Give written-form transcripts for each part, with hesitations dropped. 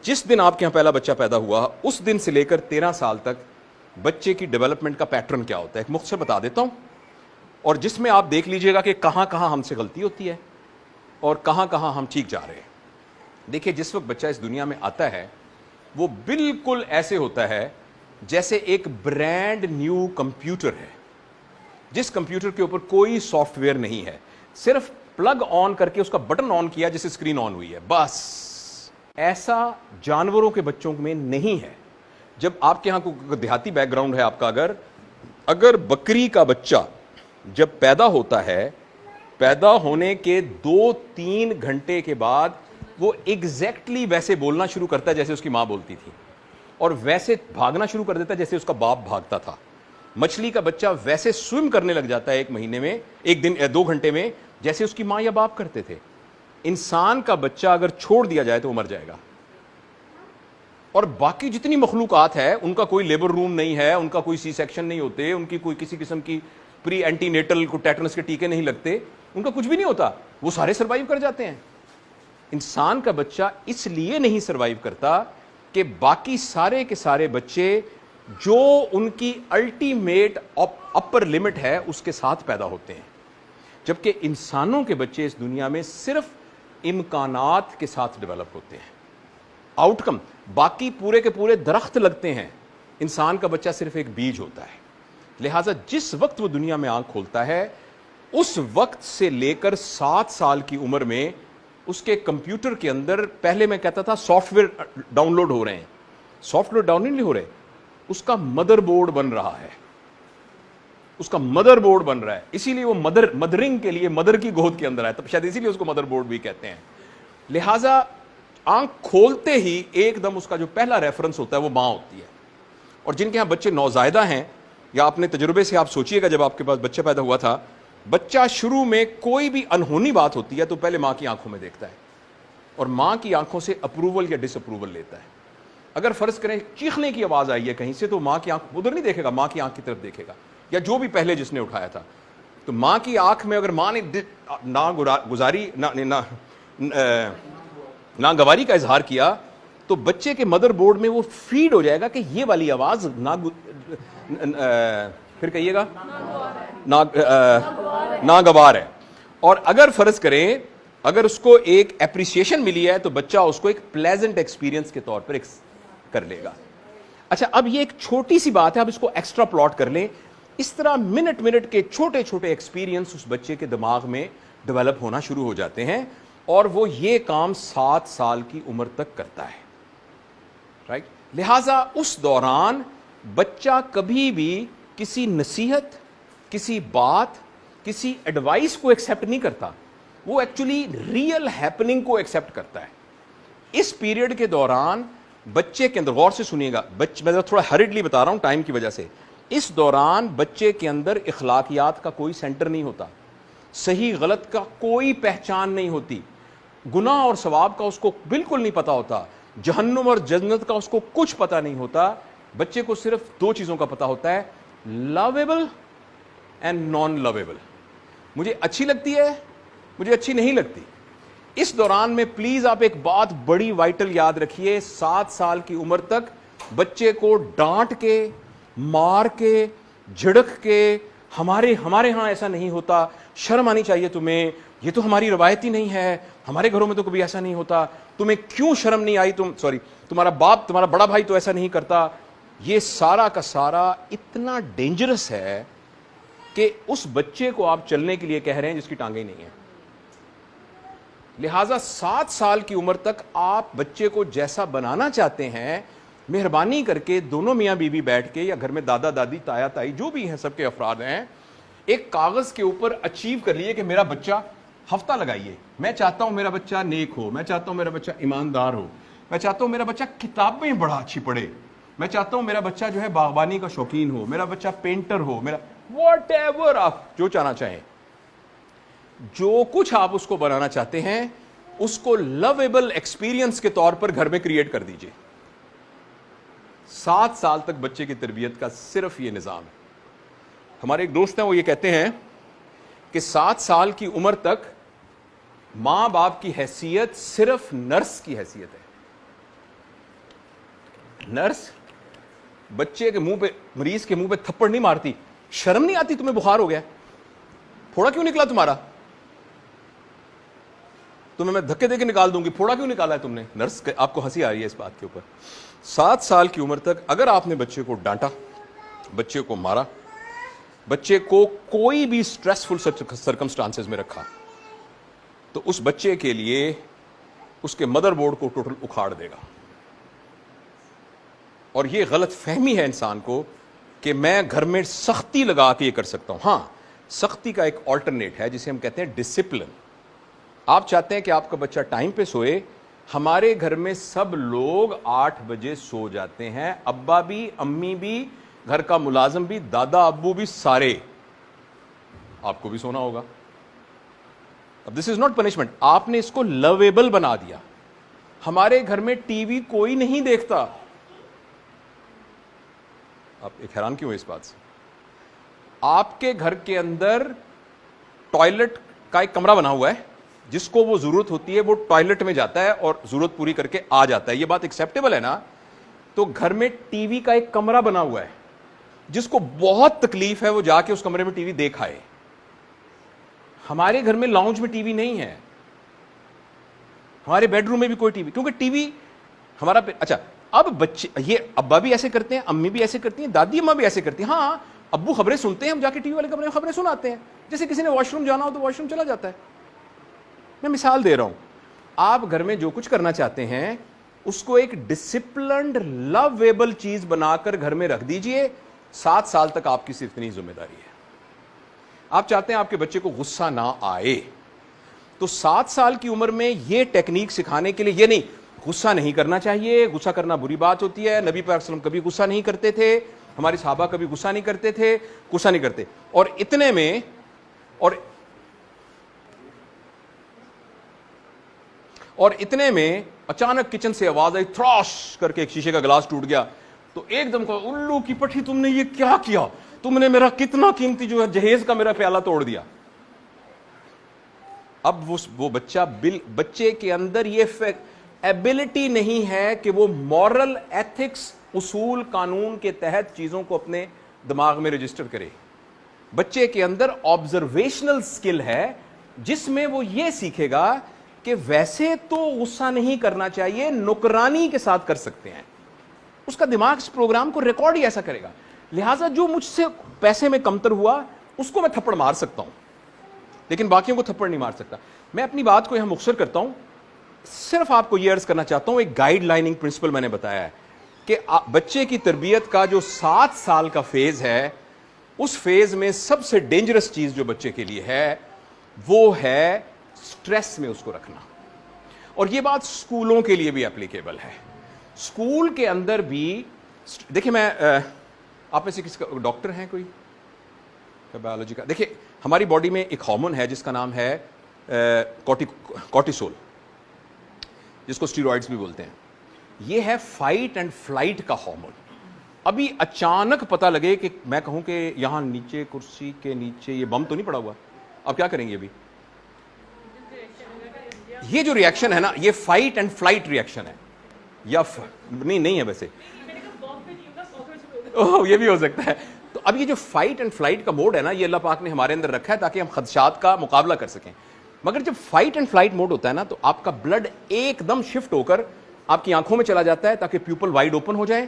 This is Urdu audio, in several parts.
جس دن آپ کے یہاں پہلا بچہ پیدا ہوا اس دن سے لے کر 13 سال تک بچے کی ڈیولپمنٹ کا پیٹرن کیا ہوتا ہے، ایک مختصر بتا دیتا ہوں، اور جس میں آپ دیکھ لیجئے گا کہ کہاں کہاں ہم سے غلطی ہوتی ہے اور کہاں کہاں ہم ٹھیک جا رہے ہیں۔ دیکھیے، جس وقت بچہ اس دنیا میں آتا ہے وہ بالکل ایسے ہوتا ہے جیسے ایک برانڈ نیو کمپیوٹر ہے، جس کمپیوٹر کے اوپر کوئی سافٹ ویئر نہیں ہے، صرف پلگ آن کر کے اس کا بٹن آن کیا جسے اسکرین آن ہوئی ہے، بس۔ ایسا جانوروں کے بچوں میں نہیں ہے۔ جب آپ کے ہاں کوئی دیہاتی بیک گراؤنڈ ہے آپ کا، اگر بکری کا بچہ جب پیدا ہوتا ہے، پیدا ہونے کے 2-3 گھنٹے کے بعد وہ ایگزیکٹلی ویسے بولنا شروع کرتا ہے جیسے اس کی ماں بولتی تھی، اور ویسے بھاگنا شروع کر دیتا ہے جیسے اس کا باپ بھاگتا تھا۔ مچھلی کا بچہ ویسے سوئم کرنے لگ جاتا ہے 1 مہینے میں، 1 دن 2 گھنٹے میں، جیسے اس کی ماں یا باپ کرتے تھے۔ انسان کا بچہ اگر چھوڑ دیا جائے تو وہ مر جائے گا۔ اور باقی جتنی مخلوقات ہے ان کا کوئی لیبر روم نہیں ہے، ان کا کوئی سی سیکشن نہیں ہوتے، ان کی کوئی کسی قسم کی پری اینٹی نیٹل کو ٹیٹنس کے ٹیکے نہیں لگتے، ان کا کچھ بھی نہیں ہوتا، وہ سارے سروائیو کر جاتے ہیں۔ انسان کا بچہ اس لیے نہیں سروائیو کرتا کہ باقی سارے کے سارے بچے جو ان کی الٹیمیٹ اپر لمٹ ہے اس کے ساتھ پیدا ہوتے ہیں، جبکہ انسانوں کے بچے اس دنیا میں صرف امکانات کے ساتھ ڈیولپ ہوتے ہیں، آؤٹ کم۔ باقی پورے کے پورے درخت لگتے ہیں، انسان کا بچہ صرف ایک بیج ہوتا ہے۔ لہٰذا جس وقت وہ دنیا میں آنکھ کھولتا ہے اس وقت سے لے کر 7 سال کی عمر میں اس کے کمپیوٹر کے اندر، پہلے میں کہتا تھا سافٹ ویئر ڈاؤن لوڈ ہو رہے ہیں، سافٹ ویئر ڈاؤن نہیں ہو رہے، اس کا مدر بورڈ بن رہا ہے، اس کا مدر بورڈ بن رہا ہے۔ اسی لیے وہ مدرنگ کے لیے مدر کی گود کے اندر ہے، تب شاید اسی لیے اس کو مدر بورڈ بھی کہتے ہیں۔ لہٰذا آنکھ کھولتے ہی ایک دم اس کا جو پہلا ریفرنس ہوتا ہے وہ ماں ہوتی ہے۔ اور جن کے ہاں بچے نوزائیدہ ہیں، یا اپنے تجربے سے آپ سوچئے گا جب آپ کے پاس بچہ پیدا ہوا تھا، بچہ شروع میں کوئی بھی انہونی بات ہوتی ہے تو پہلے ماں کی آنکھوں میں دیکھتا ہے، اور ماں کی آنکھوں سے اپروول یا ڈس اپروول لیتا ہے۔ اگر فرض کریں چیخنے کی آواز آئی ہے کہیں سے تو ماں کی آنکھ ادھر نہیں دیکھے گا، ماں کی آنکھ کی طرف دیکھے گا، یا جو بھی پہلے جس نے اٹھایا تھا۔ تو ماں کی آنکھ میں اگر ماں نے ناگواری کا اظہار کیا تو بچے کے مدر بورڈ میں وہ فیڈ ہو جائے گا کہ یہ والی آواز پھر کہیے گا ناگوار ہے۔ اور اگر فرض کریں اگر اس کو ایک اپریسیشن ملی ہے تو بچہ اس کو ایک پلیزنٹ ایکسپیرینس کے طور پر کر لے گا۔ اچھا، اب یہ ایک چھوٹی سی بات ہے، اب اس کو ایکسٹرا پلاٹ کر لیں۔ اس طرح منٹ کے چھوٹے چھوٹے ایکسپیرینس اس بچے کے دماغ میں ڈیولپ ہونا شروع ہو جاتے ہیں، اور وہ یہ کام 7 سال کی عمر تک کرتا ہے، رائٹ؟ لہٰذا اس دوران بچہ کبھی بھی کسی نصیحت، کسی بات، کسی ایڈوائس کو ایکسیپٹ نہیں کرتا، وہ ایکچولی ریئل ہیپننگ کو ایکسیپٹ کرتا ہے۔ اس پیریڈ کے دوران بچے کے اندر، غور سے سنیے گا، میں تھوڑا ہریڈلی بتا رہا ہوں ٹائم کی وجہ سے، اس دوران بچے کے اندر اخلاقیات کا کوئی سینٹر نہیں ہوتا، صحیح غلط کا کوئی پہچان نہیں ہوتی، گناہ اور ثواب کا اس کو بالکل نہیں پتا ہوتا، جہنم اور جنت کا اس کو کچھ پتا نہیں ہوتا۔ بچے کو صرف 2 چیزوں کا پتا ہوتا ہے، لویبل اینڈ نان لویبل، مجھے اچھی لگتی ہے، مجھے اچھی نہیں لگتی۔ اس دوران میں پلیز آپ ایک بات بڑی وائٹل یاد رکھیے، 7 سال کی عمر تک بچے کو ڈانٹ کے، مار کے، جھڑک کے، ہمارے ہاں ایسا نہیں ہوتا، شرم آنی چاہیے تمہیں، یہ تو ہماری روایت ہی نہیں ہے، ہمارے گھروں میں تو کبھی ایسا نہیں ہوتا، تمہیں کیوں شرم نہیں آئی، تمہارا باپ، تمہارا بڑا بھائی تو ایسا نہیں کرتا۔ یہ سارا کا سارا اتنا ڈینجرس ہے کہ اس بچے کو آپ چلنے کے لیے کہہ رہے ہیں جس کی ٹانگیں نہیں ہیں۔ لہٰذا 7 سال کی عمر تک آپ بچے کو جیسا بنانا چاہتے ہیں، مہربانی کر کے دونوں میاں بیوی بیٹھ کے، یا گھر میں دادا دادی، تایا تائی جو بھی ہیں، سب کے افراد ہیں، ایک کاغذ کے اوپر اچیو کر لیے کہ میرا بچہ، ہفتہ لگائیے، میں چاہتا ہوں میرا بچہ نیک ہو، میں چاہتا ہوں میرا بچہ ایماندار ہو، میں چاہتا ہوں میرا بچہ کتابیں بڑا اچھی پڑھے، میں چاہتا ہوں میرا بچہ جو ہے باغبانی کا شوقین ہو، میرا بچہ پینٹر ہو، میرا واٹ ایور آپ جو چاہنا چاہیں، جو کچھ آپ اس کو بنانا چاہتے ہیں اس کو لویبل ایکسپیرینس کے طور پر گھر میں کریٹ کر دیجئے۔ 7 سال تک بچے کی تربیت کا صرف یہ نظام ہے۔ ہمارے ایک دوست ہیں، وہ یہ کہتے ہیں کہ 7 سال کی عمر تک ماں باپ کی حیثیت صرف نرس کی حیثیت ہے، نرس بچے کے منہ پہ, مریض کے منہ پہ تھپڑ نہیں مارتی. شرم نہیں آتی تمہیں بخار ہو گیا, پھوڑا کیوں نکلا تمہارا؟ تمہیں میں دھکے دے کے نکال دوں گی, پھوڑا کیوں نکالا ہے تم نے؟ نرس آپ کو ہنسی آ رہی ہے اس بات کے اوپر. 7 سال کی عمر تک اگر آپ نے بچے کو ڈانٹا, بچے کو مارا, بچے کو کوئی بھی سٹریسفل سرکمسٹانسز میں رکھا, تو اس بچے کے لیے اس کے مدر بورڈ کو ٹوٹل اکھاڑ دے گا. اور یہ غلط فہمی ہے انسان کو کہ میں گھر میں سختی لگا کے یہ کر سکتا ہوں. ہاں, سختی کا ایک آلٹرنیٹ ہے جسے ہم کہتے ہیں ڈسپلن. آپ چاہتے ہیں کہ آپ کا بچہ ٹائم پہ سوئے. ہمارے گھر میں سب لوگ 8 بجے سو جاتے ہیں, ابا بھی, امی بھی, گھر کا ملازم بھی, دادا ابو بھی, سارے. آپ کو بھی سونا ہوگا. اب دس از ناٹ پنشمنٹ, آپ نے اس کو لویبل بنا دیا. ہمارے گھر میں ٹی وی کوئی نہیں دیکھتا. آپ ایک حیران کیوں ہے اس بات سے؟ آپ کے گھر کے اندر ٹوائلٹ کا ایک کمرہ بنا ہوا ہے, جس کو وہ ضرورت ہوتی ہے وہ ٹوائلٹ میں جاتا ہے اور ضرورت پوری کر کے آ جاتا ہے. یہ بات ایکسیپٹیبل ہے نا؟ تو گھر میں ٹی وی کا ایک کمرہ بنا ہوا ہے, جس کو بہت تکلیف ہے وہ جا کے اس کمرے میں ٹی وی دیکھ آئے. ہمارے گھر میں لاؤنج میں ٹی وی نہیں ہے, ہمارے بیڈ روم میں بھی کوئی ٹی وی, کیونکہ ٹی وی ہمارا. اچھا, اب بچے, یہ ابا بھی ایسے کرتے ہیں, امی بھی ایسے کرتی ہیں, دادی اماں بھی ایسے کرتی ہیں. ہاں, ابو خبریں سنتے ہیں, ہم جا کے ٹی وی والے کمرے میں خبریں سناتے ہیں. جیسے کسی نے واش روم جانا ہو تو واش روم چلا جاتا ہے. میں مثال دے رہا ہوں. آپ گھر میں جو کچھ کرنا چاہتے ہیں اس کو ایک ڈسپلنڈ لویبل چیز بنا کر گھر میں رکھ دیجئے. 7 سال تک آپ کی صرف اتنی ذمہ داری ہے. آپ چاہتے ہیں آپ کے بچے کو غصہ نہ آئے, تو 7 سال کی عمر میں یہ ٹیکنیک سکھانے کے لیے, یہ نہیں غصہ نہیں کرنا چاہیے, غصہ کرنا بری بات ہوتی ہے, نبی پاک صلی اللہ علیہ وسلم کبھی غصہ نہیں کرتے تھے, ہمارے صحابہ کبھی غصہ نہیں کرتے تھے, غصہ نہیں کرتے. اور اتنے میں اچانک کچن سے آواز آئی, تھراش کر کے ایک شیشے کا گلاس ٹوٹ گیا. تو ایک دم کو, الو کی پٹھی, تم نے یہ کیا کیا؟ تم نے میرا کتنا قیمتی جو ہے جہیز کا میرا پیالہ توڑ دیا. اب وہ بچے کے اندر یہ ایبلٹی نہیں ہے کہ وہ مورل ایتھکس, اصول قانون کے تحت چیزوں کو اپنے دماغ میں رجسٹر کرے. بچے کے اندر آبزرویشنل سکل ہے, جس میں وہ یہ سیکھے گا کہ ویسے تو غصہ نہیں کرنا چاہیے, نکرانی کے ساتھ کر سکتے ہیں. اس کا دماغ اس پروگرام کو ریکارڈ ہی ایسا کرے گا. لہٰذا جو مجھ سے پیسے میں کمتر ہوا اس کو میں تھپڑ مار سکتا ہوں, لیکن باقیوں کو تھپڑ نہیں مار سکتا. میں اپنی بات کو یہاں مختصر کرتا ہوں. صرف آپ کو یہ عرض کرنا چاہتا ہوں, ایک گائیڈ لائننگ پرنسپل میں نے بتایا ہے کہ بچے کی تربیت کا جو 7 سال کا فیز ہے, اس فیز میں سب سے ڈینجرس چیز جو بچے کے لیے ہے وہ ہے سٹریس میں اس کو رکھنا. اور یہ بات سکولوں کے لیے بھی اپلیکیبل ہے. سکول کے اندر بھی دیکھیں, میں آپ میں سے کسی کا ڈاکٹر ہیں کوئی بایولوجی کا؟ دیکھیں, ہماری باڈی میں ایک ہارمون ہے جس کا نام ہے کورٹیسول, جس کو اسٹیرائڈز بھی بولتے ہیں. یہ ہے فائٹ اینڈ فلائٹ کا ہارمون. ابھی اچانک پتہ لگے کہ میں کہوں کہ یہاں نیچے کرسی کے نیچے یہ بم تو نہیں پڑا ہوا, آپ کیا کریں گے؟ ابھی یہ جو ریئیکشن ہے نا, یہ فائٹ اینڈ فلائٹ ریئیکشن ہے, یا نہیں ہے ویسے, یہ بھی ہو سکتا ہے. تو اب یہ جو فائٹ اینڈ فلائٹ کا موڈ ہے نا, یہ اللہ پاک نے ہمارے اندر رکھا ہے تاکہ ہم خدشات کا مقابلہ کر سکیں. مگر جب فائٹ اینڈ فلائٹ موڈ ہوتا ہے نا, تو آپ کا بلڈ ایک دم شفٹ ہو کر آپ کی آنکھوں میں چلا جاتا ہے تاکہ پیپل وائڈ اوپن ہو جائے.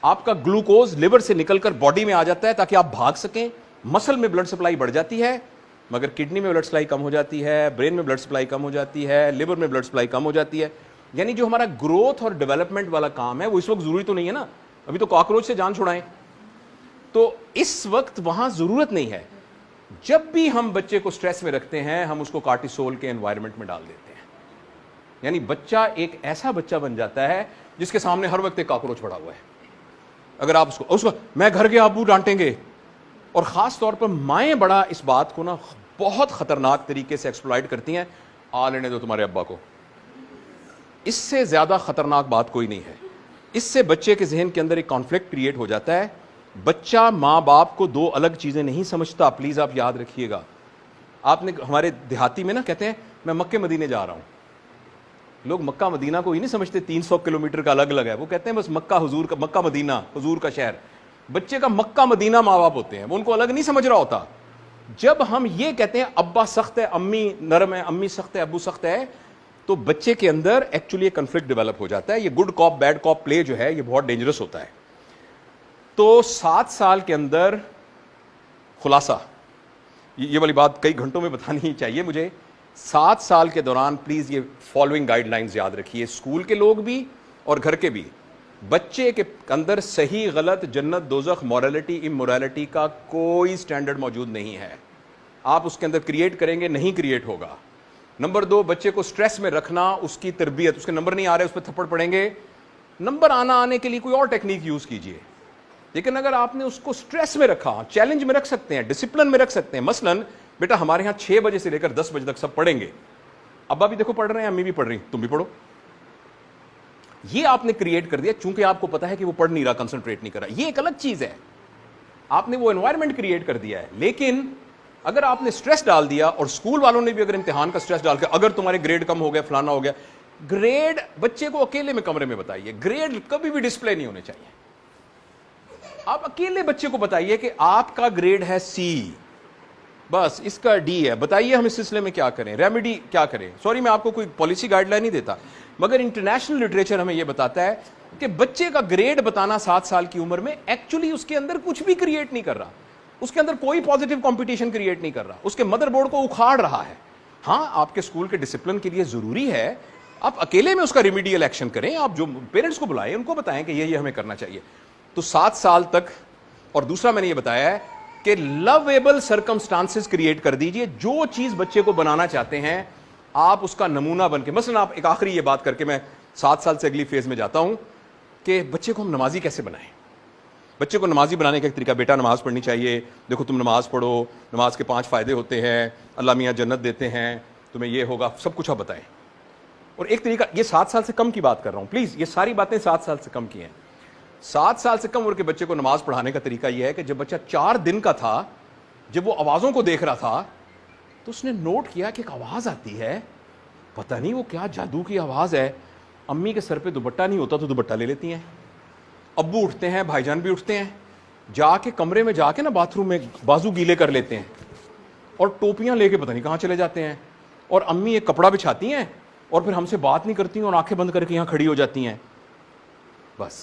آپ کا گلوکوز لیور سے نکل کر باڈی میں آ جاتا ہے تاکہ آپ بھاگ سکیں. مسل میں بلڈ سپلائی بڑھ جاتی ہے, مگر کڈنی میں بلڈ سپلائی کم ہو جاتی ہے, برین میں بلڈ سپلائی کم ہو جاتی ہے, لیور میں بلڈ سپلائی کم ہو جاتی ہے. یعنی جو ہمارا گروتھ اور ڈیولپمنٹ والا کام ہے وہ اس وقت ضروری تو نہیں ہے نا, ابھی تو کاکروچ سے جان چھڑائیں, تو اس وقت وہاں ضرورت نہیں ہے. جب بھی ہم بچے کو سٹریس میں رکھتے ہیں, ہم اس کو کارٹیسول کے انوائرمنٹ میں ڈال دیتے ہیں. یعنی بچہ ایک ایسا بچہ بن جاتا ہے جس کے سامنے ہر وقت ایک کاکروچ پڑا ہوا ہے. اگر آپ اس کو میں گھر کے ابو ڈانٹیں گے, اور خاص طور پر مائیں بڑا اس بات کو نا بہت خطرناک طریقے سے ایکسپلائٹ کرتی ہیں, آ لینے دو تمہارے ابا کو. اس سے زیادہ خطرناک بات کوئی نہیں ہے. اس سے بچے کے ذہن کے اندر ایک کانفلکٹ کریٹ ہو جاتا ہے. بچہ ماں باپ کو 2 الگ چیزیں نہیں سمجھتا, پلیز آپ یاد رکھیے گا. آپ نے ہمارے دیہاتی میں نا کہتے ہیں میں مکے مدینے جا رہا ہوں, لوگ مکہ مدینہ کو ہی نہیں سمجھتے 300 کلومیٹر کا الگ الگ ہے, وہ کہتے ہیں بس مکہ حضور کا, مکہ مدینہ حضور کا شہر. بچے کا مکہ مدینہ ماں باپ ہوتے ہیں, وہ ان کو الگ نہیں سمجھ رہا ہوتا. جب ہم یہ کہتے ہیں ابا سخت ہے امی نرم ہے, امی سخت ہے ابو سخت ہے, تو بچے کے اندر ایکچولی کنفلکٹ ڈیولپ ہو جاتا ہے. یہ گڈ کاپ بیڈ کاپ پلے جو ہے یہ بہت ڈینجرس ہوتا ہے. تو 7 سال کے اندر خلاصہ, یہ والی بات کئی گھنٹوں میں بتانی ہی چاہیے مجھے, 7 سال کے دوران پلیز یہ فالوئنگ گائیڈ لائنز یاد رکھیے, اسکول کے لوگ بھی اور گھر کے بھی. بچے کے اندر صحیح غلط, جنت دوزخ, مورالٹی امورالٹی کا کوئی سٹینڈرڈ موجود نہیں ہے. آپ اس کے اندر کریٹ کریں گے نہیں کریٹ ہوگا. نمبر 2, بچے کو سٹریس میں رکھنا, اس کی تربیت, اس کے نمبر نہیں آ رہے اس پہ تھپڑ پڑیں گے, نمبر آنے کے لیے کوئی اور ٹیکنیک یوز کیجئے. لیکن اگر آپ نے اس کو سٹریس میں رکھا, چیلنج میں رکھ سکتے ہیں, ڈسپلن میں رکھ سکتے ہیں. مثلاً بیٹا ہمارے ہاں 6 بجے سے لے کر 10 بجے تک سب پڑھیں گے, ابا بھی دیکھو پڑھ رہے ہیں, امی بھی پڑھ رہی, تم بھی پڑھو. یہ آپ نے کریٹ کر دیا, چونکہ آپ کو پتا ہے کہ وہ پڑھ نہیں رہا, کنسنٹریٹ نہیں کر رہا. یہ ایک الگ چیز ہے, آپ نے وہ انوائرمنٹ کریٹ کر دیا ہے. لیکن اگر آپ نے سٹریس ڈال دیا, اور اسکول والوں نے بھی اگر امتحان کا سٹریس ڈال کے, اگر تمہارے گریڈ کم ہو گیا, فلانا ہو گیا, گریڈ بچے کو اکیلے میں کمرے میں بتائیے, گریڈ کبھی بھی ڈسپلے نہیں ہونے چاہیے. آپ اکیلے بچے کو بتائیے کہ آپ کا گریڈ ہے سی, بس اس کا ڈی ہے, بتائیے ہم اس سلسلے میں کیا کریں, ریمیڈی کیا کریں. سوری میں آپ کو کوئی پالیسی گائیڈ لائن نہیں دیتا, مگر انٹرنیشنل لٹریچر ہمیں یہ بتاتا ہے کہ بچے کا گریڈ بتانا 7 سال کی عمر میں ایکچولی اس کے اندر کچھ بھی کریٹ نہیں کر رہا, اس کے اندر کوئی پازیٹیو کمپٹیشن کریٹ نہیں کر رہا, اس کے مدر بورڈ کو اکھاڑ رہا ہے. ہاں آپ کے اسکول کے ڈسپلن کے لیے ضروری ہے آپ اکیلے میں اس کا ریمیڈیل ایکشن کریں, آپ جو پیرنٹس کو بلائیں ان کو بتائیں کہ یہ ہمیں کرنا چاہیے. تو 7 سال تک. اور دوسرا میں نے یہ بتایا ہے کہ لویبل سرکمسٹانسز کریٹ کر دیجئے, جو چیز بچے کو بنانا چاہتے ہیں آپ اس کا نمونہ بن کے. مثلا آپ ایک آخری یہ بات کر کے میں 7 سال سے اگلی فیز میں جاتا ہوں کہ بچے کو ہم نمازی کیسے بنائیں. بچے کو نمازی بنانے کا ایک طریقہ, بیٹا نماز پڑھنی چاہیے, دیکھو تم نماز پڑھو, نماز کے 5 فائدے ہوتے ہیں, اللہ میاں جنت دیتے ہیں, تمہیں یہ ہوگا, سب کچھ آپ بتائیں. اور ایک طریقہ, یہ 7 سال سے کم کی بات کر رہا ہوں پلیز, یہ ساری باتیں 7 سال سے کم کی ہیں. 7 سال سے کم عمر کے بچے کو نماز پڑھانے کا طریقہ یہ ہے کہ جب بچہ 4 دن کا تھا, جب وہ آوازوں کو دیکھ رہا تھا, تو اس نے نوٹ کیا کہ ایک آواز آتی ہے, پتہ نہیں وہ کیا جادو کی آواز ہے. امی کے سر پہ دوپٹہ نہیں ہوتا تو دوپٹہ لے لیتی ہیں, ابو اٹھتے ہیں, بھائی جان بھی اٹھتے ہیں, جا کے کمرے میں جا کے نا باتھ روم میں بازو گیلے کر لیتے ہیں, اور ٹوپیاں لے کے پتہ نہیں کہاں چلے جاتے ہیں, اور امی ایک کپڑا بچھاتی ہیں, اور پھر ہم سے بات نہیں کرتی ہیں, اور آنکھیں بند کر کے یہاں کھڑی ہو جاتی ہیں بس.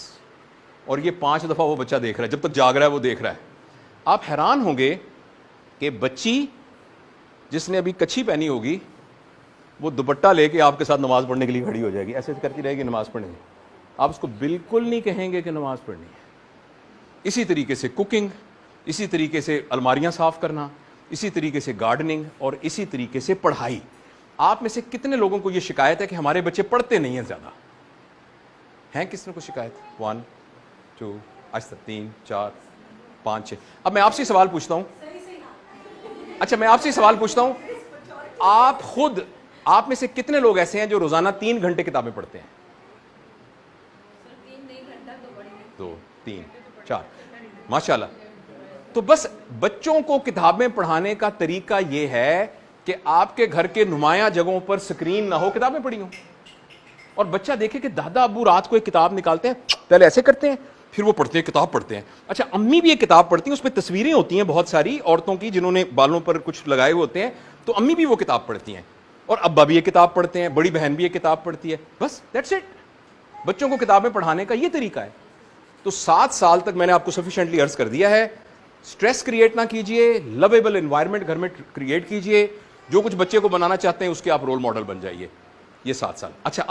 اور یہ 5 دفعہ وہ بچہ دیکھ رہا ہے, جب تک جاگ رہا ہے وہ دیکھ رہا ہے. آپ حیران ہوں گے کہ بچی جس نے ابھی کچھی پہنی ہوگی وہ دوپٹہ لے کے آپ کے ساتھ نماز پڑھنے کے لیے کھڑی ہو جائے گی, ایسے کرتی رہے گی نماز پڑھنے. آپ اس کو بالکل نہیں کہیں گے کہ نماز پڑھنی ہے. اسی طریقے سے کوکنگ, اسی طریقے سے الماریاں صاف کرنا, اسی طریقے سے گارڈننگ, اور اسی طریقے سے پڑھائی. آپ میں سے کتنے لوگوں کو یہ شکایت ہے کہ ہمارے بچے پڑھتے نہیں ہیں زیادہ؟ ہیں کس نے کو شکایت؟ 1 2 آہستہ 3 4 5 6. اب میں آپ سے سوال پوچھتا ہوں, اچھا میں آپ سے سوال پوچھتا ہوں, آپ خود, آپ میں سے کتنے لوگ ایسے ہیں جو روزانہ 3 گھنٹے کتابیں پڑھتے ہیں؟ 2 3 4 ماشاءاللہ. تو بس بچوں کو کتابیں پڑھانے کا طریقہ یہ ہے کہ آپ کے گھر کے نمایاں جگہوں پر سکرین نہ ہو, کتابیں پڑھی ہوں, اور بچہ دیکھے کہ دادا ابو رات کو ایک کتاب نکالتے ہیں, پہلے ایسے کرتے ہیں, پھر وہ پڑھتے ہیں, کتاب پڑھتے ہیں. اچھا امی بھی ایک کتاب پڑھتی ہیں, اس پہ تصویریں ہوتی ہیں بہت ساری عورتوں کی جنہوں نے بالوں پر کچھ لگائے ہوتے ہیں, تو امی بھی وہ کتاب پڑھتی ہیں, اور ابا بھی ایک کتاب پڑھتے ہیں, بڑی بہن بھی ایک کتاب پڑھتی ہے, بس دیٹس اٹ. بچوں کو کتابیں پڑھانے کا یہ طریقہ ہے. تو 7 سال تک میں نے آپ کو سفیشینٹلی عرض کر دیا ہے. سٹریس کریٹ نہ کیجئے, لویبل انوائرمنٹ گھر میں کریٹ کیجئے, جو کچھ بچے کو بنانا چاہتے ہیں اس کے آپ رول ماڈل بن جائیے. یہ 7 سال. اچھا